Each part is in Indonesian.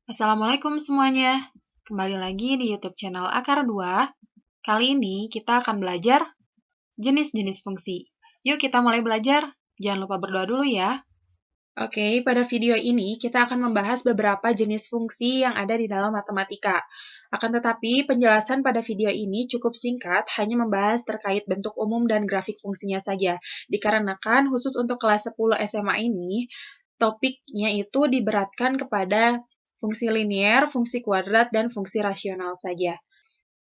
Assalamualaikum semuanya. Kembali lagi di YouTube channel Akar 2. Kali ini kita akan belajar jenis-jenis fungsi. Yuk kita mulai belajar. Jangan lupa berdoa dulu ya. Oke, pada video ini kita akan membahas beberapa jenis fungsi yang ada di dalam matematika. Akan tetapi, penjelasan pada video ini cukup singkat, hanya membahas terkait bentuk umum dan grafik fungsinya saja. Dikarenakan khusus untuk kelas 10 SMA ini, topiknya itu diberatkan kepada fungsi linear, fungsi kuadrat, dan fungsi rasional saja.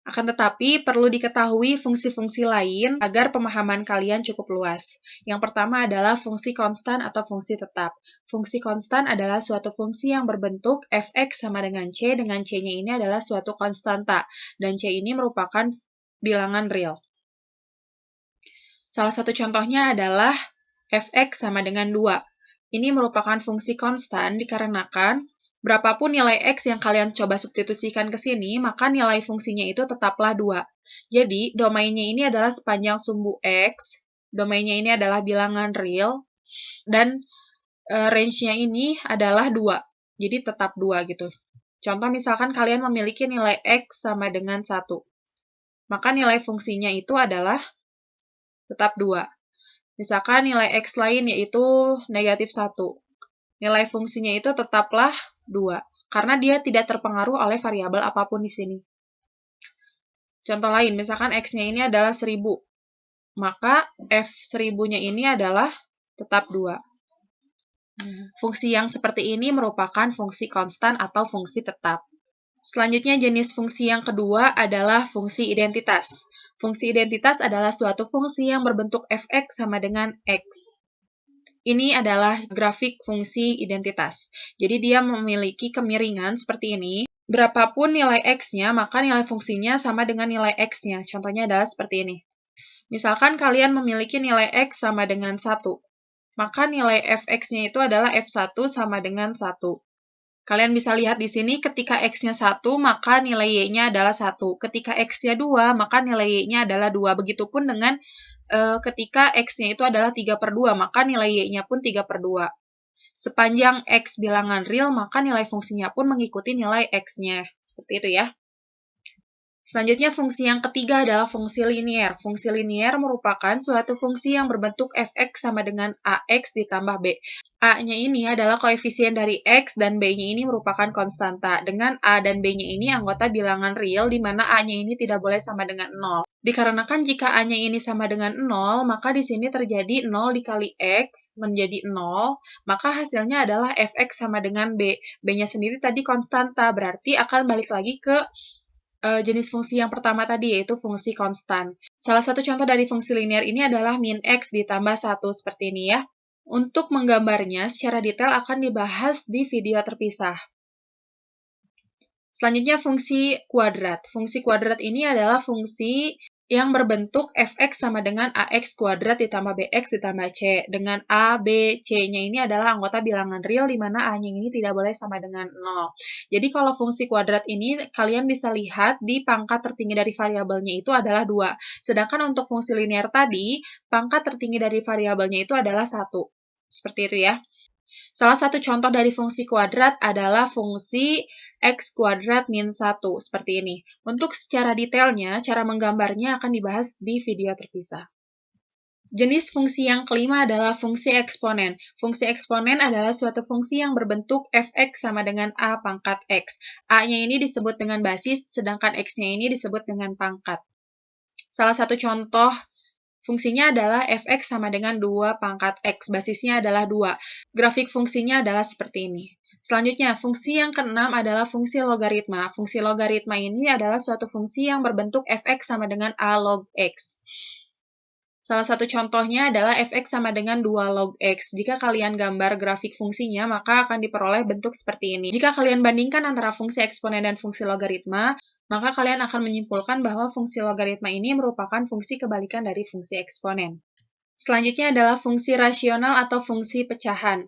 Akan tetapi, perlu diketahui fungsi-fungsi lain agar pemahaman kalian cukup luas. Yang pertama adalah fungsi konstan atau fungsi tetap. Fungsi konstan adalah suatu fungsi yang berbentuk f(x) sama dengan c, dengan c-nya ini adalah suatu konstanta, dan c ini merupakan bilangan real. Salah satu contohnya adalah f(x) sama dengan 2. Ini merupakan fungsi konstan dikarenakan berapapun nilai x yang kalian coba substitusikan ke sini, maka nilai fungsinya itu tetaplah 2. Jadi, domainnya ini adalah sepanjang sumbu x, domainnya ini adalah bilangan real, dan range-nya ini adalah 2. Jadi, tetap 2 gitu. Contoh misalkan kalian memiliki nilai x sama dengan 1. Maka nilai fungsinya itu adalah tetap 2. Misalkan nilai x lain yaitu negatif 1. Nilai fungsinya itu tetaplah 2, karena dia tidak terpengaruh oleh variabel apapun di sini. Contoh lain, misalkan x-nya ini adalah 1000, maka f1000-nya ini adalah tetap 2. Fungsi yang seperti ini merupakan fungsi konstan atau fungsi tetap. Selanjutnya, jenis fungsi yang kedua adalah fungsi identitas. Fungsi identitas adalah suatu fungsi yang berbentuk f(x) sama dengan x. Ini adalah grafik fungsi identitas. Jadi dia memiliki kemiringan seperti ini. Berapapun nilai x-nya, maka nilai fungsinya sama dengan nilai x-nya. Contohnya adalah seperti ini. Misalkan kalian memiliki nilai x sama dengan 1. Maka nilai f(x)-nya itu adalah f1 sama dengan 1. Kalian bisa lihat di sini ketika x-nya 1, maka nilai y-nya adalah 1. Ketika x-nya 2, maka nilai y-nya adalah 2. Begitupun dengan ketika x-nya itu adalah 3/2, maka nilai y-nya pun 3/2. Sepanjang x bilangan real, maka nilai fungsinya pun mengikuti nilai x-nya. Seperti itu ya. Selanjutnya, fungsi yang ketiga adalah fungsi linier. Fungsi linier merupakan suatu fungsi yang berbentuk f(x) sama dengan ax ditambah b. A-nya ini adalah koefisien dari x dan b-nya ini merupakan konstanta. Dengan a dan b-nya ini anggota bilangan real, di mana a-nya ini tidak boleh sama dengan 0. Dikarenakan jika a-nya ini sama dengan 0, maka di sini terjadi 0 dikali x menjadi 0, maka hasilnya adalah f(x) sama dengan b. B-nya sendiri tadi konstanta, berarti akan balik lagi ke jenis fungsi yang pertama tadi, yaitu fungsi konstan. Salah satu contoh dari fungsi linear ini adalah min x ditambah 1, seperti ini ya. Untuk menggambarnya secara detail akan dibahas di video terpisah. Selanjutnya, fungsi kuadrat. Fungsi kuadrat ini adalah fungsi yang berbentuk f(x) sama dengan ax kuadrat ditambah bx ditambah c. Dengan a, b, c-nya ini adalah anggota bilangan real, di mana a-nya ini tidak boleh sama dengan 0. Jadi kalau fungsi kuadrat ini, kalian bisa lihat di pangkat tertinggi dari variabelnya itu adalah 2. Sedangkan untuk fungsi linear tadi, pangkat tertinggi dari variabelnya itu adalah 1. Seperti itu ya. Salah satu contoh dari fungsi kuadrat adalah fungsi x kuadrat min 1, seperti ini. Untuk secara detailnya, cara menggambarnya akan dibahas di video terpisah. Jenis fungsi yang kelima adalah fungsi eksponen. Fungsi eksponen adalah suatu fungsi yang berbentuk f(x) sama dengan a pangkat x. A-nya ini disebut dengan basis, sedangkan x-nya ini disebut dengan pangkat. Salah satu contoh fungsinya adalah f(x) sama dengan 2 pangkat x, basisnya adalah 2. Grafik fungsinya adalah seperti ini. Selanjutnya, fungsi yang keenam adalah fungsi logaritma. Fungsi logaritma ini adalah suatu fungsi yang berbentuk f(x) sama dengan a log x. Salah satu contohnya adalah f(x) sama dengan 2 log x. Jika kalian gambar grafik fungsinya, maka akan diperoleh bentuk seperti ini. Jika kalian bandingkan antara fungsi eksponen dan fungsi logaritma, maka kalian akan menyimpulkan bahwa fungsi logaritma ini merupakan fungsi kebalikan dari fungsi eksponen. Selanjutnya adalah fungsi rasional atau fungsi pecahan.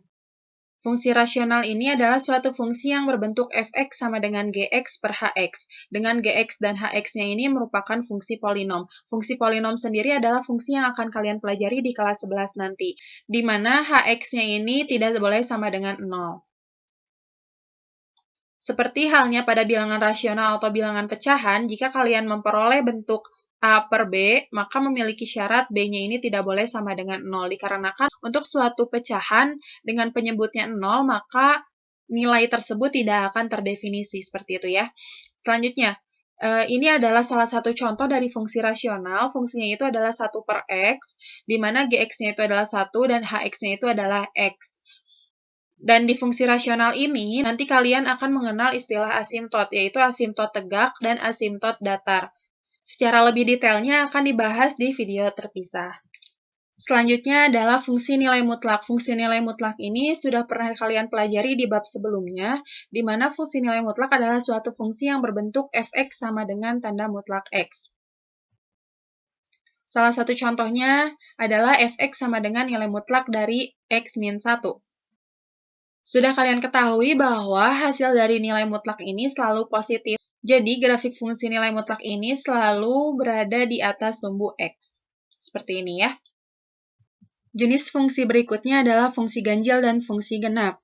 Fungsi rasional ini adalah suatu fungsi yang berbentuk f(x) sama dengan gx per hx. Dengan gx dan hx-nya ini merupakan fungsi polinom. Fungsi polinom sendiri adalah fungsi yang akan kalian pelajari di kelas 11 nanti, di mana hx-nya ini tidak boleh sama dengan 0. Seperti halnya pada bilangan rasional atau bilangan pecahan, jika kalian memperoleh bentuk A per B, maka memiliki syarat B-nya ini tidak boleh sama dengan 0, dikarenakan untuk suatu pecahan dengan penyebutnya 0, maka nilai tersebut tidak akan terdefinisi, seperti itu ya. Selanjutnya, ini adalah salah satu contoh dari fungsi rasional. Fungsinya itu adalah 1 per X, di mana Gx-nya itu adalah 1 dan Hx-nya itu adalah X. Dan di fungsi rasional ini, nanti kalian akan mengenal istilah asimtot, yaitu asimtot tegak dan asimtot datar. Secara lebih detailnya akan dibahas di video terpisah. Selanjutnya adalah fungsi nilai mutlak. Fungsi nilai mutlak ini sudah pernah kalian pelajari di bab sebelumnya, di mana fungsi nilai mutlak adalah suatu fungsi yang berbentuk fx sama dengan tanda mutlak x. Salah satu contohnya adalah fx sama dengan nilai mutlak dari x min 1. Sudah kalian ketahui bahwa hasil dari nilai mutlak ini selalu positif. Jadi, grafik fungsi nilai mutlak ini selalu berada di atas sumbu X. Seperti ini ya. Jenis fungsi berikutnya adalah fungsi ganjil dan fungsi genap.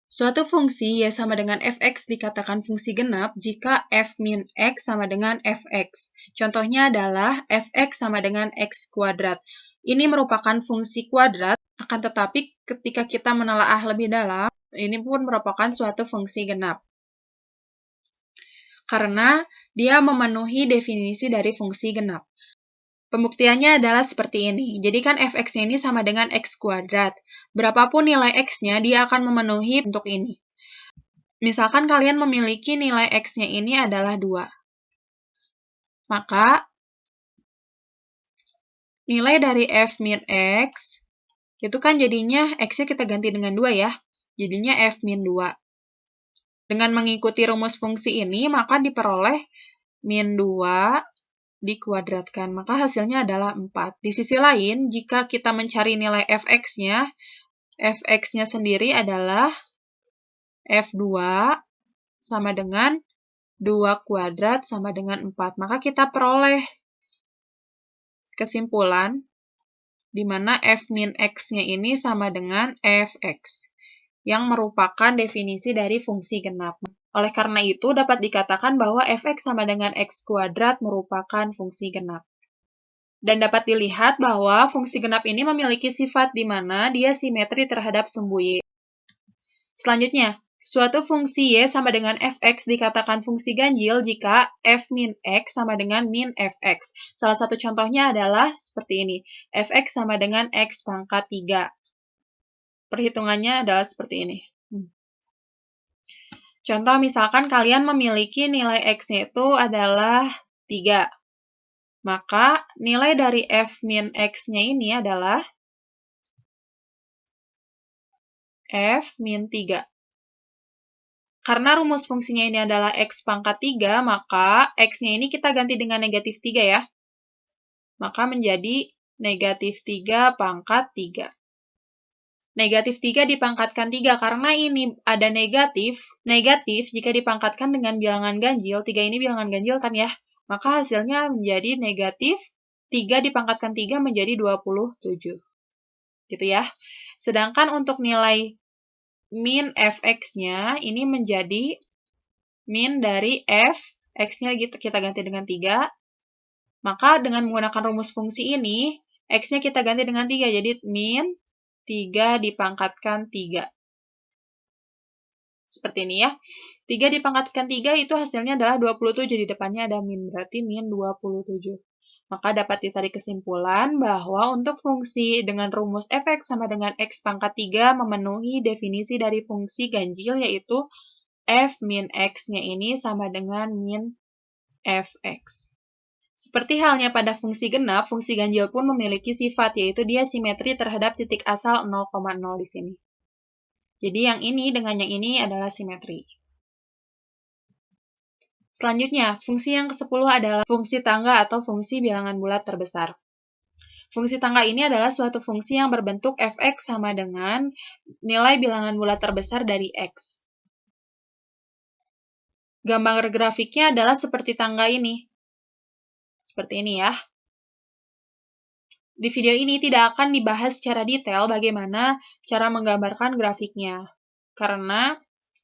Suatu fungsi Y sama dengan fx dikatakan fungsi genap jika f min x sama dengan fx. Contohnya adalah fx sama dengan x kuadrat. Ini merupakan fungsi kuadrat, akan tetapi ketika kita menelaah lebih dalam, ini pun merupakan suatu fungsi genap. Karena dia memenuhi definisi dari fungsi genap. Pembuktiannya adalah seperti ini. Jadi kan fx-nya ini sama dengan x kuadrat. Berapapun nilai x-nya, dia akan memenuhi bentuk ini. Misalkan kalian memiliki nilai x-nya ini adalah 2. Maka, nilai dari f min x, itu kan jadinya x-nya kita ganti dengan 2 ya. Jadinya f min 2. Dengan mengikuti rumus fungsi ini, maka diperoleh min 2 dikuadratkan. Maka hasilnya adalah 4. Di sisi lain, jika kita mencari nilai fx-nya, fx-nya sendiri adalah f2 sama dengan 2 kuadrat sama dengan 4. Maka kita peroleh kesimpulan di mana f min x-nya ini sama dengan fx, yang merupakan definisi dari fungsi genap. Oleh karena itu, dapat dikatakan bahwa fx sama dengan x kuadrat merupakan fungsi genap. Dan dapat dilihat bahwa fungsi genap ini memiliki sifat di mana dia simetri terhadap sumbu y. Selanjutnya, suatu fungsi y sama dengan fx dikatakan fungsi ganjil jika f min x sama dengan min fx. Salah satu contohnya adalah seperti ini. Fx sama dengan x pangkat 3. Perhitungannya adalah seperti ini. Contoh misalkan kalian memiliki nilai x-nya itu adalah 3. Maka nilai dari f min x-nya ini adalah f min 3. Karena rumus fungsinya ini adalah x pangkat 3, maka x-nya ini kita ganti dengan negatif 3 ya. Maka menjadi negatif 3 pangkat 3. Negatif 3 dipangkatkan 3, karena ini ada negatif. Negatif jika dipangkatkan dengan bilangan ganjil, 3 ini bilangan ganjil kan ya, maka hasilnya menjadi negatif 3 dipangkatkan 3 menjadi 27. Gitu ya. Sedangkan untuk nilai min fx-nya ini menjadi min dari f, x-nya kita ganti dengan 3. Maka dengan menggunakan rumus fungsi ini, x-nya kita ganti dengan 3, jadi min 3 dipangkatkan 3. Seperti ini ya. 3 dipangkatkan 3 itu hasilnya adalah 27, di depannya ada min, berarti min 27. Maka dapat ditarik kesimpulan bahwa untuk fungsi dengan rumus fx sama dengan x pangkat 3 memenuhi definisi dari fungsi ganjil, yaitu f min x-nya ini sama dengan min fx. Seperti halnya pada fungsi genap, fungsi ganjil pun memiliki sifat, yaitu dia simetri terhadap titik asal 0,0 di sini. Jadi yang ini dengan yang ini adalah simetri. Selanjutnya, fungsi yang ke-10 adalah fungsi tangga atau fungsi bilangan bulat terbesar. Fungsi tangga ini adalah suatu fungsi yang berbentuk fx sama dengan nilai bilangan bulat terbesar dari x. Gambar grafiknya adalah seperti tangga ini. Seperti ini ya. Di video ini tidak akan dibahas secara detail bagaimana cara menggambarkan grafiknya. Karena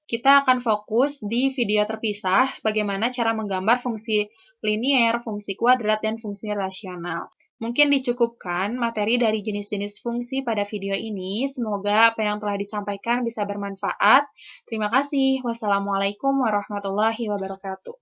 Kita akan fokus di video terpisah bagaimana cara menggambar fungsi linier, fungsi kuadrat, dan fungsi rasional. Mungkin dicukupkan materi dari jenis-jenis fungsi pada video ini. Semoga apa yang telah disampaikan bisa bermanfaat. Terima kasih. Wassalamualaikum warahmatullahi wabarakatuh.